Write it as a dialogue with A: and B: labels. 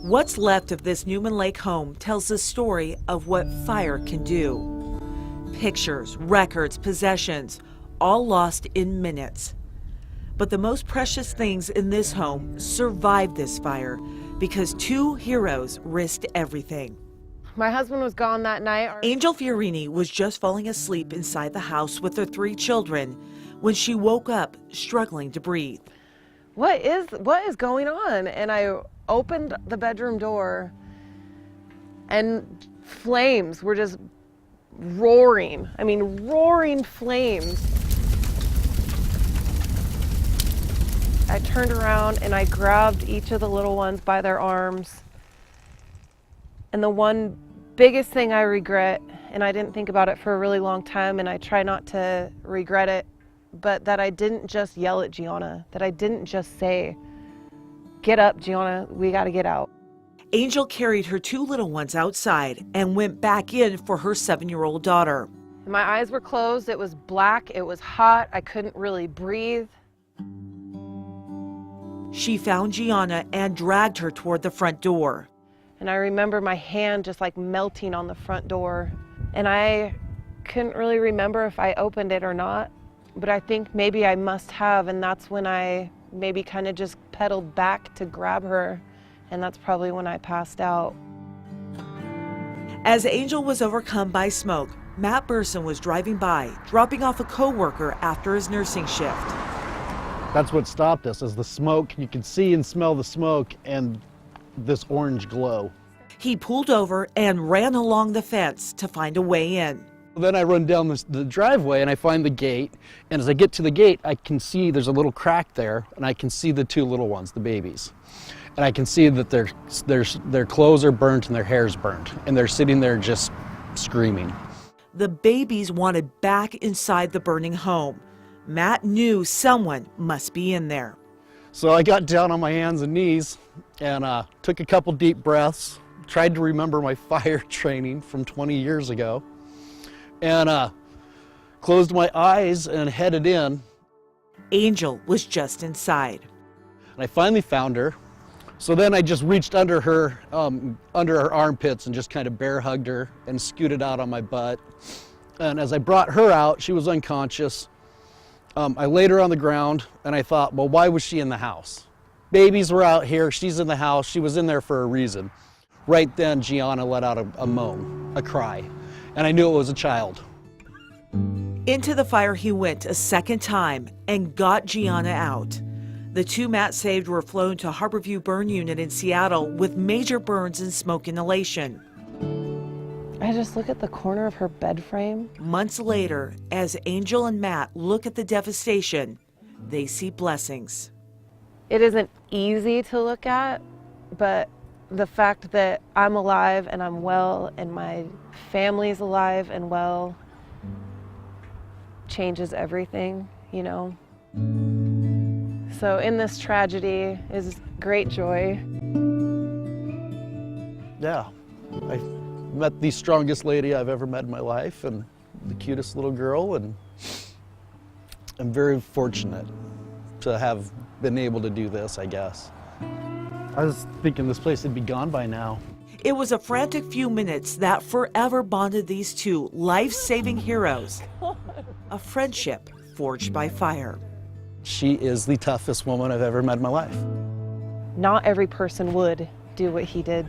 A: What's left of this Newman Lake home tells the story of what fire can do. Pictures, records, possessions, all lost in minutes. But the most precious things in this home survived this fire because two heroes risked everything.
B: My husband was gone that night.
A: Angel Fiorini was just falling asleep inside the house with her 3 children when she woke up struggling to breathe.
B: What is going on? And I opened the bedroom door and flames were just roaring. I mean, roaring flames. I turned around and I grabbed each of the little ones by their arms. And the one biggest thing I regret, and I didn't think about it for a really long time, and I try not to regret it, but that I didn't just yell at Gianna, that I didn't just say, "Get up, Gianna, we gotta get out."
A: Angel carried her 2 little ones outside and went back in for her 7-year-old daughter.
B: My eyes were closed, it was black, it was hot, I couldn't really breathe.
A: She found Gianna and dragged her toward the front door.
B: And I remember my hand just like melting on the front door. And I couldn't really remember if I opened it or not, but I think maybe I must have, and that's when I maybe kind of just pedaled back to grab her, and that's probably when I passed out.
A: As Angel was overcome by smoke, Matt Burson was driving by, dropping off a coworker after his nursing shift.
C: That's what stopped us, is the smoke. You could see and smell the smoke and this orange glow.
A: He pulled over and ran along the fence to find a way in.
C: Then I run down the driveway and I find the gate, and as I get to the gate I can see there's a little crack there, and I can see the 2 little ones, the babies. And I can see that their clothes are burnt and their hair's burnt, and they're sitting there just screaming.
A: The babies wanted back inside the burning home. Matt knew someone must be in there.
C: So I got down on my hands and knees and took a couple deep breaths, tried to remember my fire training from 20 years ago, and closed my eyes and headed in.
A: Angel was just inside.
C: And I finally found her. So then I just reached under her armpits and just kind of bear hugged her and scooted out on my butt. And as I brought her out, she was unconscious. I laid her on the ground and I thought, well, why was she in the house? Babies were out here, she's in the house, she was in there for a reason. Right then, Gianna let out a moan, a cry, and I knew it was a child.
A: Into the fire he went a second time and got Gianna out. The 2 Matt saved were flown to Harborview Burn Unit in Seattle with major burns and smoke inhalation.
B: I just look at the corner of her bed frame.
A: Months later, as Angel and Matt look at the devastation, they see blessings.
B: It isn't easy to look at, but the fact that I'm alive and I'm well and my family's alive and well changes everything, you know? So in this tragedy is great joy.
C: Yeah, I met the strongest lady I've ever met in my life and the cutest little girl, and I'm very fortunate to have been able to do this, I guess. I was thinking this place would be gone by now.
A: It was a frantic few minutes that forever bonded these 2 life-saving heroes. A friendship forged by fire.
C: She is the toughest woman I've ever met in my life.
B: Not every person would do what he did.